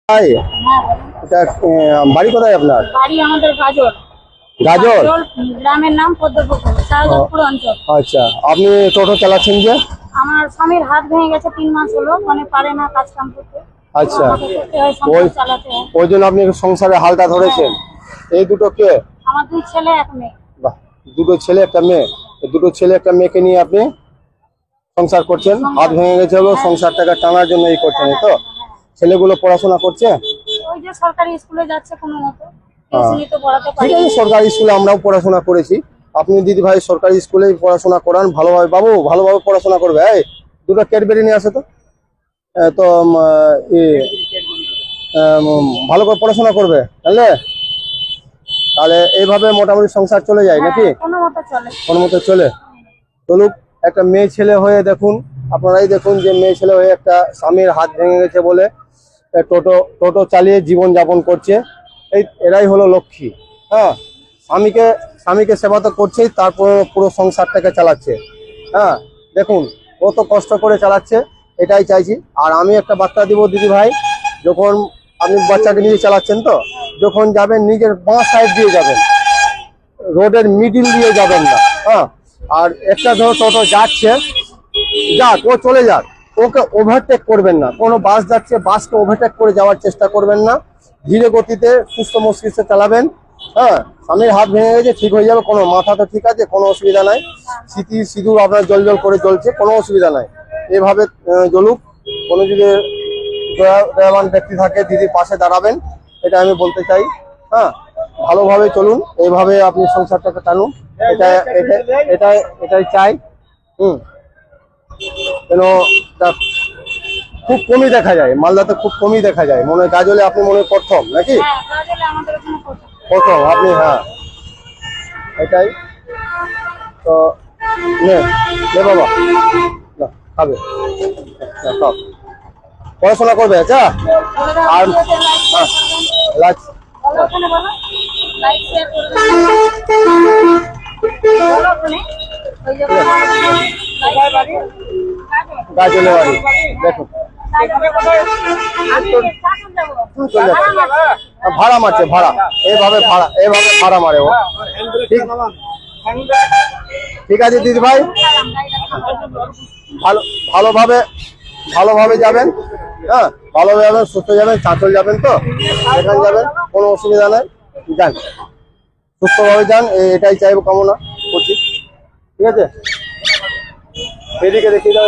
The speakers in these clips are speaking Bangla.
ভাই এটা বাড়ি কোথায় আপনার? বাড়ি আমাদের গাজল। গাজল গ্রামের নাম পদ্মপুকুর, শাহজাদপুর অঞ্চল। আচ্ছা, আপনি টোটো চালাচ্ছেন যে? আমার স্বামীর হাত ভেঙে গেছে 3 মাস হলো, মানে পারে না কাজ কাম করতে। আচ্ছা, ওই ওই জন্য আপনি সংসারে হালটা ধরেছেন। এই দুটো কে? আমার 2 ছেলে 1 মেয়ে। বাহ, দুটো ছেলে একটা মেয়ে। দুটো ছেলে একটা মেয়েকে নিয়ে আপনি সংসার করছেন। হাত ভেঙে গেছে হলো সংসারটাকে টানার জন্য এই করছেন, তো ছেলেগুলো পড়াশোনা করছে? ওই যে সরকারি স্কুলে যাচ্ছে কোনো মতো, তো পড়াতে ঠিক পারি। আছে, সরকারি স্কুলে আমরাও পড়াশোনা করেছি। আপনি দিদি ভাই সরকারি স্কুলেই পড়াশোনা করান ভালোভাবে। বাবু ভালোভাবে পড়াশোনা করবে। এই দুটো ক্যাডবেরি নিয়ে আসে তো। তো ভালো করে পড়াশোনা করবে, বুঝলে? তাহলে এইভাবে মোটামুটি সংসার চলে যায় নাকি? কোনো মতো চলে। কোনো মতো চলে চলুক। একটা মেয়ে ছেলে হয়ে দেখুন, আপনারাই দেখুন যে মেয়ে ছেলে হয়ে একটা স্বামীর হাত ভেঙে গেছে বলে টোটো চালিয়ে জীবন যাপন করছে। এরাই হলো লক্ষ্মী। হ্যাঁ, স্বামীকে সেবা তো করছেই, তারপর পুরো সংসারটাকে চালাচ্ছে। হ্যাঁ, দেখুন কত কষ্ট করে চালাচ্ছে, এটাই চাইছি। আর আমি একটা বার্তা দিব দিদি ভাই, যখন আপনি বাচ্চাকে নিয়ে চালাচ্ছেন, তো যখন যাবেন নিজের বাঁ সাইড দিয়ে যাবেন, রোডের মিডিল দিয়ে যাবেন না। হ্যাঁ, আর একটা ধরো টোটো যাচ্ছে, যাক, ও চলে যাক, ওকে ওভারটেক করবেন না। কোনো বাস যাচ্ছে, বাসকে ওভারটেক করে যাওয়ার চেষ্টা করবেন না। ধীরে গতিতে সুস্থ মস্তিষ্কে চালাবেন। হ্যাঁ, স্বামীর হাত ভেঙে গেছে, ঠিক হয়ে যাবে। কোনো মাথা তো ঠিক আছে, কোনো অসুবিধা নাই। স্মৃতি সিঁদুর আপনার জল করে জ্বলছে, কোনো অসুবিধা নাই। এভাবে জ্বলুক। কোনো যদি দয়াবান ব্যক্তি থাকে, দিদির পাশে দাঁড়াবেন, এটা আমি বলতে চাই। হ্যাঁ, ভালোভাবে চলুন, এইভাবে আপনি সংসারটাকে টানুন, এটাই চাই। কেন খুব কমই দেখা যায়, মালদাতে খুব কমই দেখা যায়। মনে হয় গাজলে আপনি মনে হয় প্রথম নাকি? প্রথম আপনি? হ্যাঁ, এটাই তো। বাবা খাবে, পড়াশোনা করবে। আচ্ছা, আর গাজলে বাড়ি দেখুন, ভাড়া মারছে, ভাড়া এইভাবে ভাড়া মারে ও। ঠিক আছে দিদি ভাই, ভালোভাবে যাবেন। হ্যাঁ, ভালোভাবে যাবেন, সুস্থ যাবেন, চাঁচল যাবেন, তো এখানে যাবেন, কোনো অসুবিধা নেই। যান, সুস্থভাবে যান, এটাই চাইবো, কামনা করছি। ঠিক আছে, এদিকে দেখিয়ে দাও।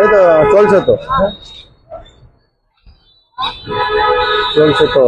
এই তো চলছে তো।